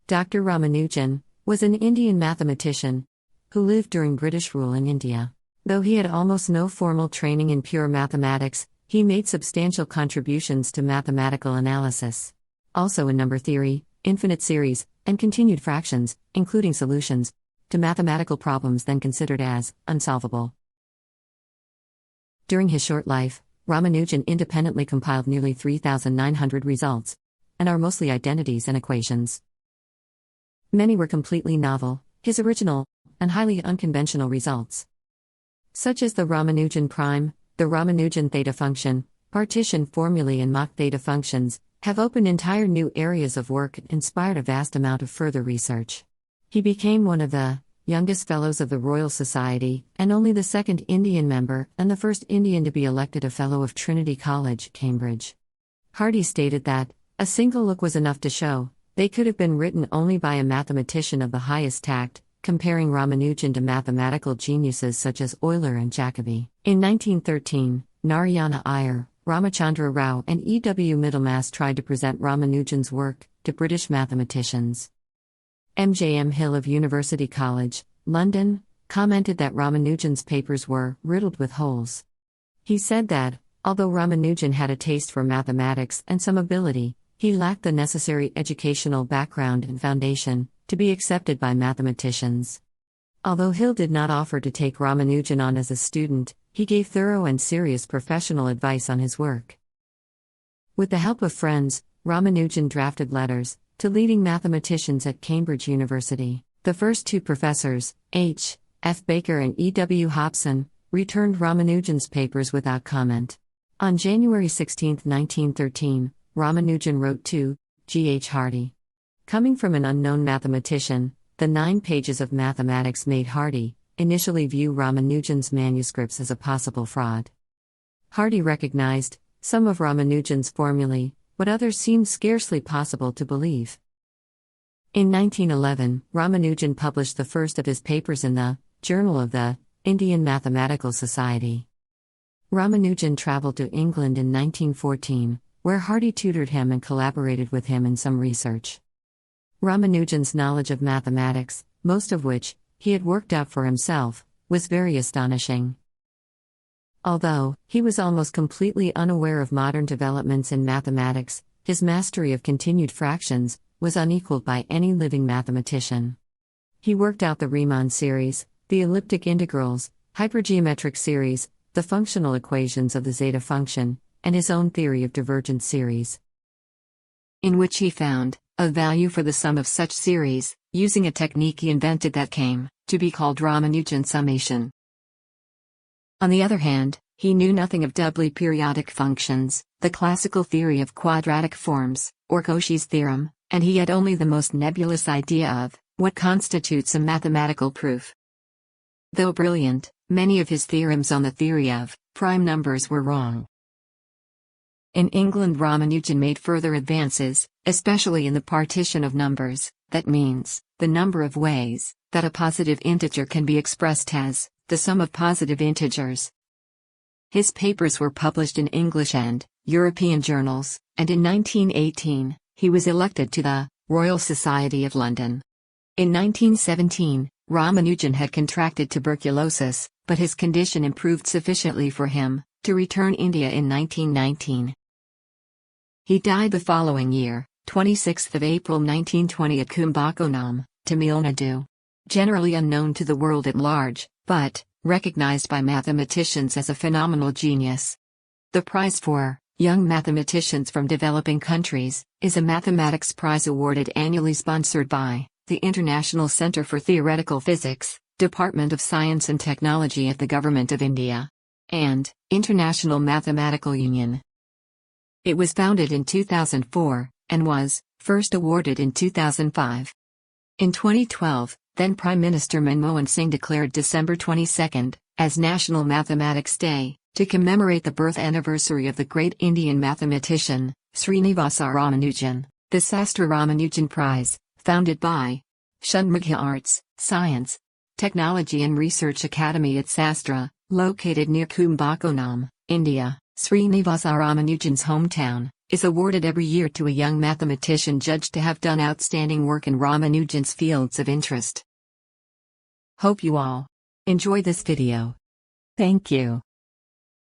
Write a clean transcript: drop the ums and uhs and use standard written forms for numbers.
Dr. Ramanujan was an Indian mathematician who lived during British rule in India. Though he had almost no formal training in pure mathematics, he made substantial contributions to mathematical analysis. Also in number theory, infinite series, and continued fractions, including solutions to mathematical problems then considered as unsolvable. During his short life, Ramanujan independently compiled nearly 3,900 results, and are mostly identities and equations. Many were completely novel, his original, and highly unconventional results, such as the Ramanujan prime, the Ramanujan theta function, partition formulae, and Mach theta functions, have opened entire new areas of work and inspired a vast amount of further research. He became one of the youngest Fellows of the Royal Society, and only the second Indian member and the first Indian to be elected a Fellow of Trinity College, Cambridge. Hardy stated that a single look was enough to show they could have been written only by a mathematician of the highest tact, comparing Ramanujan to mathematical geniuses such as Euler and Jacobi. In 1913, Narayana Iyer, Ramachandra Rao, and E. W. Middlemass tried to present Ramanujan's work to British mathematicians. M. Hill of University College, London, commented that Ramanujan's papers were riddled with holes. He said that, although Ramanujan had a taste for mathematics and some ability, he lacked the necessary educational background and foundation to be accepted by mathematicians. Although Hill did not offer to take Ramanujan on as a student, he gave thorough and serious professional advice on his work. With the help of friends, Ramanujan drafted letters to leading mathematicians at Cambridge University. The first two professors, H. F. Baker and E. W. Hobson, returned Ramanujan's papers without comment. On January 16, 1913, Ramanujan wrote to G. H. Hardy. Coming from an unknown mathematician, the 9 pages of mathematics made Hardy initially view Ramanujan's manuscripts as a possible fraud. Hardy recognized some of Ramanujan's formulae, but others seemed scarcely possible to believe. In 1911, Ramanujan published the first of his papers in the Journal of the Indian Mathematical Society. Ramanujan traveled to England in 1914, where Hardy tutored him and collaborated with him in some research. Ramanujan's knowledge of mathematics, most of which he had worked out for himself, was very astonishing. Although he was almost completely unaware of modern developments in mathematics, his mastery of continued fractions was unequaled by any living mathematician. He worked out the Riemann series, the elliptic integrals, hypergeometric series, the functional equations of the zeta function, and his own theory of divergent series, in which he found a value for the sum of such series, using a technique he invented that came to be called Ramanujan summation. On the other hand, he knew nothing of doubly periodic functions, the classical theory of quadratic forms, or Cauchy's theorem, and he had only the most nebulous idea of what constitutes a mathematical proof. Though brilliant, many of his theorems on the theory of prime numbers were wrong. In England, Ramanujan made further advances, especially in the partition of numbers, that means, the number of ways that a positive integer can be expressed as the sum of positive integers. His papers were published in English and European journals, and in 1918, he was elected to the Royal Society of London. In 1917, Ramanujan had contracted tuberculosis, but his condition improved sufficiently for him to return India in 1919. He died the following year, 26th of April 1920 at Kumbakonam, Tamil Nadu. Generally unknown to the world at large, but recognized by mathematicians as a phenomenal genius. The prize for young mathematicians from developing countries is a mathematics prize awarded annually, sponsored by the International Centre for Theoretical Physics, Department of Science and Technology at the Government of India, and International Mathematical Union. It was founded in 2004, and was first awarded in 2005. In 2012, then Prime Minister Manmohan Singh declared December 22 as National Mathematics Day, to commemorate the birth anniversary of the great Indian mathematician, Srinivasa Ramanujan. The Sastra Ramanujan Prize, founded by Shanmugha Arts, Science, Technology and Research Academy at Sastra, located near Kumbakonam, India, Srinivasa Ramanujan's hometown, is awarded every year to a young mathematician judged to have done outstanding work in Ramanujan's fields of interest. Hope you all enjoy this video. Thank you.